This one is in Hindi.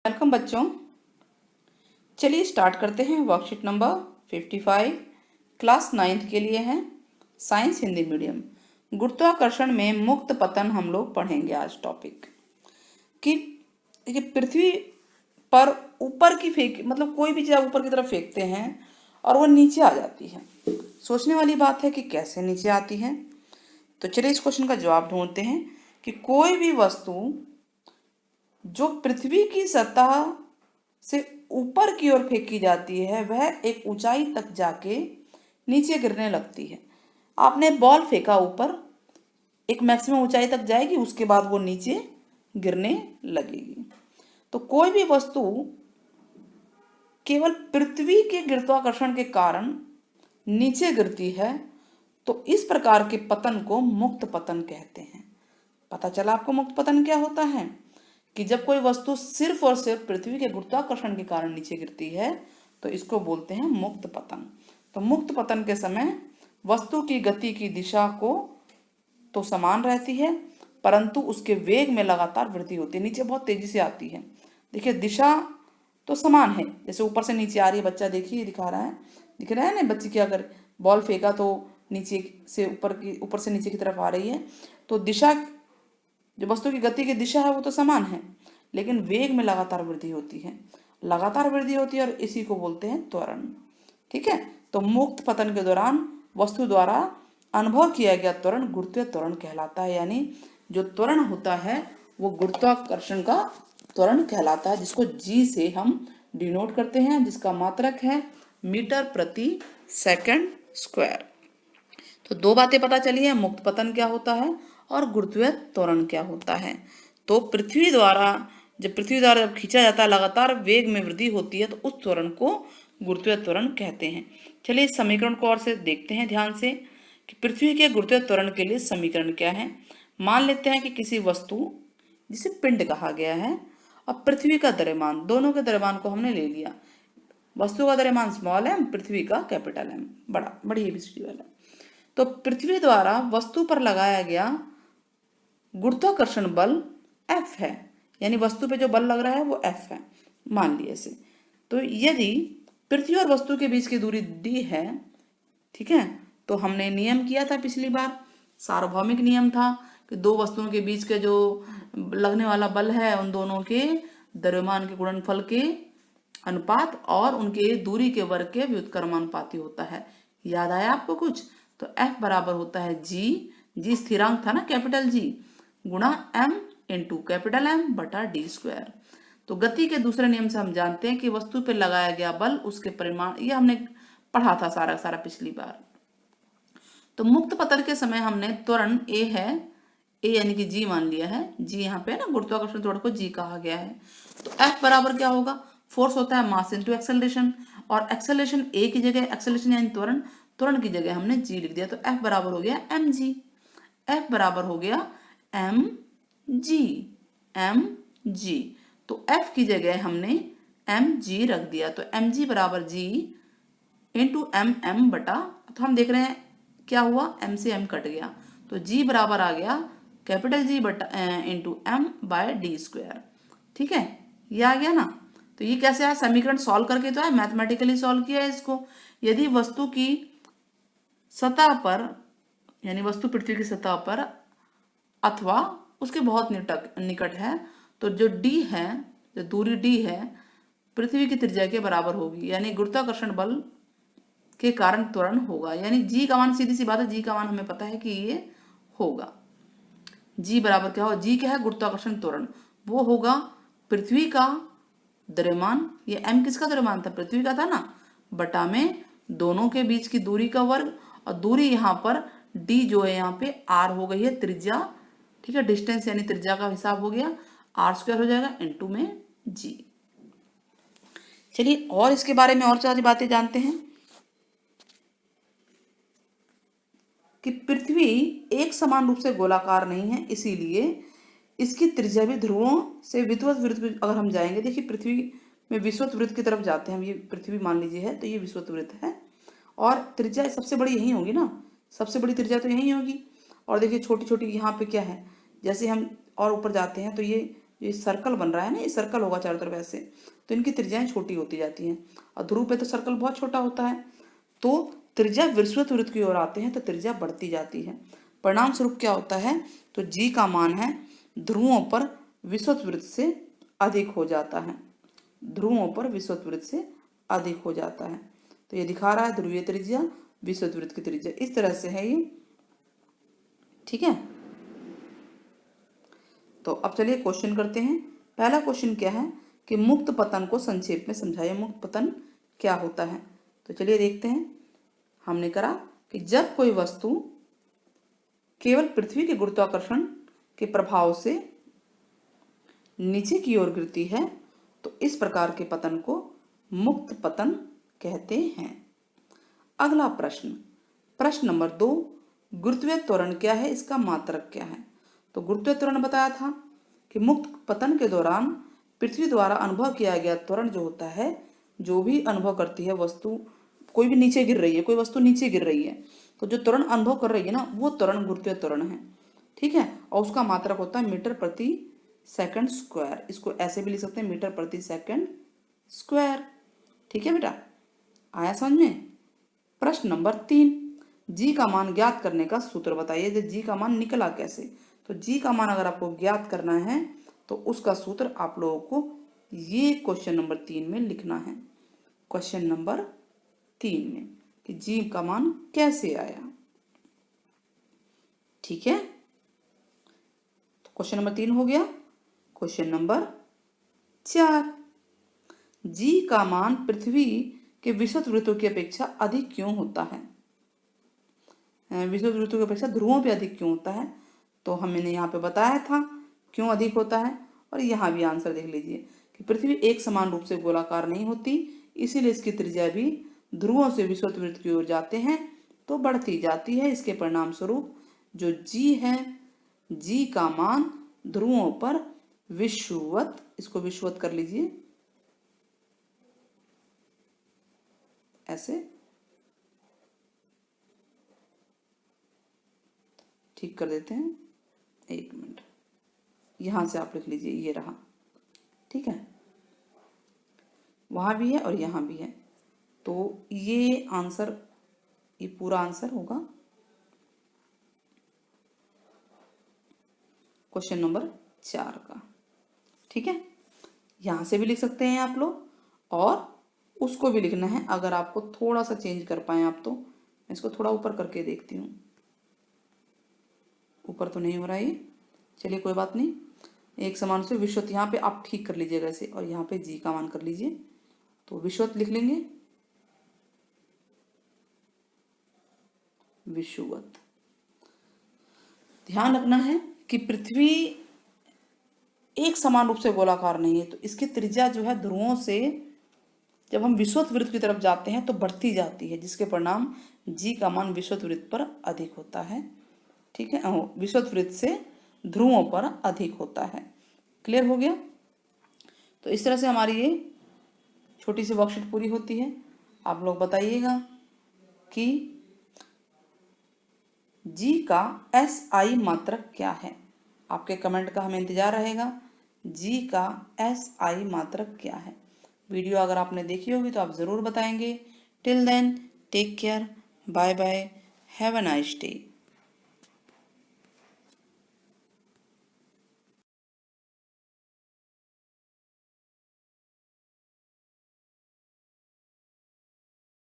वेलकम बच्चों। चलिए स्टार्ट करते हैं। वर्कशीट नंबर 55 क्लास 9th के लिए है, साइंस हिंदी मीडियम। गुरुत्वाकर्षण में मुक्त पतन हम लोग पढ़ेंगे आज टॉपिक कि देखिए पृथ्वी पर ऊपर की फेंक मतलब कोई भी चीज़ ऊपर की तरफ फेंकते हैं और वो नीचे आ जाती है। सोचने वाली बात है कि कैसे नीचे आती है। तो चलिए इस क्वेश्चन का जवाब ढूंढते हैं कि कोई भी वस्तु जो पृथ्वी की सतह से ऊपर की ओर फेंकी जाती है वह एक ऊंचाई तक जाके नीचे गिरने लगती है। आपने बॉल फेंका ऊपर, एक मैक्सिमम ऊंचाई तक जाएगी, उसके बाद वो नीचे गिरने लगेगी। तो कोई भी वस्तु केवल पृथ्वी के गुरुत्वाकर्षण के कारण नीचे गिरती है तो इस प्रकार के पतन को मुक्त पतन कहते हैं। पता चला आपको मुक्त पतन क्या होता है कि जब कोई वस्तु सिर्फ और सिर्फ पृथ्वी के गुरुत्वाकर्षण के कारण नीचे गिरती है तो इसको बोलते हैं मुक्त पतन। तो मुक्त पतन के समय वस्तु की गति की दिशा को तो समान रहती है परंतु उसके वेग में लगातार वृद्धि होती है, नीचे बहुत तेजी से आती है। देखिए दिशा तो समान है, जैसे ऊपर से नीचे आ रही है, बच्चा देखिए दिखा रहा है, दिख रहा है ना बच्चे क्या कर बॉल फेंका तो नीचे से ऊपर से नीचे की तरफ आ रही है। तो दिशा जो वस्तु की गति की दिशा है वो तो समान है लेकिन वेग में लगातार वृद्धि होती है, लगातार वृद्धि होती है और इसी को बोलते हैं त्वरण। ठीक है, तो मुक्त पतन के दौरान वस्तु द्वारा अनुभव किया गया त्वरण गुरुत्वीय त्वरण कहलाता है। यानी जो त्वरण होता है वो गुरुत्वाकर्षण का त्वरण कहलाता है, जिसको जी से हम डिनोट करते हैं, जिसका मात्रक है मीटर प्रति सेकंड स्क्वायर। तो दो बातें पता चली है, मुक्त पतन क्या होता है और गुरुत्वीय त्वरण क्या होता है। तो पृथ्वी द्वारा जब खींचा जाता है लगातार वेग में वृद्धि होती है तो उस त्वरण को गुरुत्वीय त्वरण कहते हैं। चलिए इस समीकरण को और से देखते हैं ध्यान से कि पृथ्वी के गुरुत्वीय त्वरण के लिए समीकरण क्या है। मान लेते हैं कि किसी वस्तु जिसे पिंड कहा गया है और पृथ्वी का द्रव्यमान, दोनों के द्रव्यमान को हमने ले लिया। वस्तु का द्रव्यमान स्मॉल एम, पृथ्वी का कैपिटल एम, बड़ी एबीसीडी वाला। तो पृथ्वी द्वारा वस्तु पर लगाया गया गुरुत्वाकर्षण बल F है, यानी वस्तु पे जो बल लग रहा है वो F है, मान लिया इसे। तो यदि पृथ्वी और वस्तु के बीच की दूरी d है, ठीक है, तो हमने नियम किया था पिछली बार, सार्वभौमिक नियम था कि दो वस्तुओं के बीच के जो लगने वाला बल है उन दोनों के द्रव्यमान के गुणनफल के अनुपात और उनके दूरी के वर्ग के व्युत्क्रमानुपाती होता है। याद आया आपको कुछ? तो F बराबर होता है जी स्थिरांक था ना कैपिटल जी, गुणा M इंटू कैपिटल M बटा डी स्क्वायर। तो गति के दूसरे नियम से हम जानते हैं कि वस्तु पर लगाया गया बल उसके परिमाण, ये हमने पढ़ा था सारा पिछली बार। तो मुक्त पतन के समय हमने त्वरण ए है, ए यानी कि जी मान लिया है, जी यहाँ पे ना गुरुत्वाकर्षण त्वरण को जी कहा गया है। तो F बराबर क्या होगा? फोर्स होता है मास इंटू एक्सेलरेशन, और एक्सेलरेशन ए की जगह एक्सेलरेशन यानी त्वरण की जगह हमने जी लिख दिया। तो F बराबर हो गया एम जी, F बराबर हो गया एम जी। तो F की जगह हमने एम जी रख दिया। तो एम जी बराबर जी इंटू एम बटा, तो हम देख रहे हैं क्या हुआ, एम से एम कट गया तो जी बराबर आ गया कैपिटल जी बटा into M by D square. ठीक है, ये आ गया ना। तो ये कैसे आया? समीकरण सॉल्व करके तो है, मैथमेटिकली सॉल्व किया है इसको। यदि वस्तु की सतह पर, यानी वस्तु पृथ्वी की सतह पर अथवा उसके बहुत निकट है तो जो डी है, जो दूरी डी है पृथ्वी की त्रिज्या के बराबर होगी, यानी गुरुत्वाकर्षण बल के कारण त्वरण होगा। यानी जी का मान, सीधी सी बात है, जी का मान हमें पता है कि ये होगा। जी बराबर क्या होगा? जी क्या है? गुरुत्वाकर्षण त्वरण, वो होगा पृथ्वी का द्रव्यमान, ये एम किसका द्रव्यमान था? पृथ्वी का था ना, बटा में दोनों के बीच की दूरी का वर्ग, और दूरी यहाँ पर डी जो है यहाँ पे आर हो गई है त्रिज्या, ठीक है, डिस्टेंस यानी त्रिज्या का हिसाब हो गया, आर स्क्वायर हो जाएगा इनटू में जी। चलिए और इसके बारे में और सारी बातें जानते हैं कि पृथ्वी एक समान रूप से गोलाकार नहीं है, इसीलिए इसकी त्रिज्या भी ध्रुवों से विषुवत वृत्त अगर हम जाएंगे, देखिए पृथ्वी में विषुवत वृत्त की तरफ जाते हैं हम, ये पृथ्वी मान लीजिए है तो ये विषुवत वृत्त है और त्रिज्या सबसे बड़ी यही होगी ना, सबसे बड़ी त्रिज्या तो यही होगी। और देखिए छोटी छोटी यहाँ पे क्या है, जैसे हम और ऊपर जाते हैं तो ये ये सर्कल बन रहा है ना, ये सर्कल होगा चारों तरफ ऐसे, तो इनकी त्रिज्याएं छोटी होती जाती हैं। और ध्रुव पे तो सर्कल बहुत छोटा होता है, तो त्रिज्या विषुवत की ओर आते हैं तो त्रिज्या बढ़ती जाती है। परिणाम स्वरूप क्या होता है, तो जी का मान है ध्रुवों पर विषुवत से अधिक हो जाता है, ध्रुवों पर विषुवत से अधिक हो जाता है। तो ये दिखा रहा है ध्रुवीय त्रिज्या विषुवत की त्रिज्या, इस तरह से है ये। ठीक है, तो अब चलिए क्वेश्चन करते हैं। पहला क्वेश्चन क्या है कि मुक्त पतन को संक्षेप में समझाइए, मुक्त पतन क्या होता है। तो चलिए देखते हैं। हमने करा कि जब कोई वस्तु केवल पृथ्वी के गुरुत्वाकर्षण के प्रभाव से नीचे की ओर गिरती है तो इस प्रकार के पतन को मुक्त पतन कहते हैं। अगला प्रश्न, प्रश्न नंबर 2, गुरुत्वीय त्वरण क्या है, इसका मात्रक क्या है। तो गुरुत्वीय त्वरण बताया था कि मुक्त पतन के दौरान पृथ्वी द्वारा अनुभव किया गया त्वरण जो होता है, जो भी अनुभव करती है वस्तु, कोई भी नीचे गिर रही है, कोई वस्तु नीचे गिर रही है, तो जो त्वरण अनुभव कर रही है ना, वो त्वरण गुरुत्वीय त्वरण है। ठीक है, और उसका मात्रक होता है मीटर प्रति सेकंड स्क्वायर। इसको ऐसे भी लिख सकते हैं, मीटर प्रति सेकंड स्क्वायर। ठीक है बेटा, आया समझ में। प्रश्न नंबर 3, जी का मान ज्ञात करने का सूत्र बताइए। जो जी का मान निकला कैसे, तो जी का मान अगर आपको ज्ञात करना है तो उसका सूत्र आप लोगों को ये क्वेश्चन नंबर 3 में लिखना है। क्वेश्चन नंबर 3 में कि जी का मान कैसे आया। ठीक है, तो क्वेश्चन नंबर 3 हो गया। क्वेश्चन नंबर 4, जी का मान पृथ्वी के विषुवत वृत्तों की अपेक्षा अधिक क्यों होता है। विषुवत वृत्तों की अपेक्षा ध्रुवों पे अधिक क्यों होता है, तो हमने यहाँ पे बताया था क्यों अधिक होता है। और यहाँ भी आंसर देख लीजिए कि पृथ्वी एक समान रूप से गोलाकार नहीं होती, इसीलिए इसकी त्रिज्या भी ध्रुवों से विषुवत वृत्त की ओर जाते हैं तो बढ़ती जाती है। इसके परिणाम स्वरूप जो जी है, जी का मान ध्रुवों पर विषुवत, इसको विषुवत कर लीजिए ऐसे, ठीक कर देते हैं, एक मिनट, यहां से आप लिख लीजिए, ये रहा। ठीक है, वहां भी है और यहां भी है, तो ये आंसर, ये पूरा आंसर होगा क्वेश्चन नंबर 4 का। ठीक है, यहां से भी लिख सकते हैं आप लोग और उसको भी लिखना है, अगर आपको थोड़ा सा चेंज कर पाए आप तो। मैं इसको थोड़ा ऊपर करके देखती हूँ, ऊपर तो नहीं हो रहा ये, चलिए कोई बात नहीं। एक समान से विषुवत यहाँ पे आप ठीक कर लीजिएगा इसे, और यहाँ पे जी का मान कर लीजिए, तो विषुवत लिख लेंगे, विषुवत। ध्यान रखना है कि पृथ्वी एक समान रूप से गोलाकार नहीं है, तो इसकी त्रिज्या जो है ध्रुवों से जब हम विषुवत वृत्त की तरफ जाते हैं तो बढ़ती जाती है, जिसके परिणाम जी का मान विषुवत वृत्त पर अधिक होता है। ठीक है, विषुवत वृत्त से ध्रुवों पर अधिक होता है। क्लियर हो गया। तो इस तरह से हमारी ये छोटी सी वर्कशीट पूरी होती है। आप लोग बताइएगा कि जी का एस आई मात्रक क्या है, आपके कमेंट का हमें इंतजार रहेगा। जी का एस आई मात्रक क्या है। वीडियो अगर आपने देखी होगी तो आप ज़रूर बताएंगे। Till then take care, bye bye, have a nice day.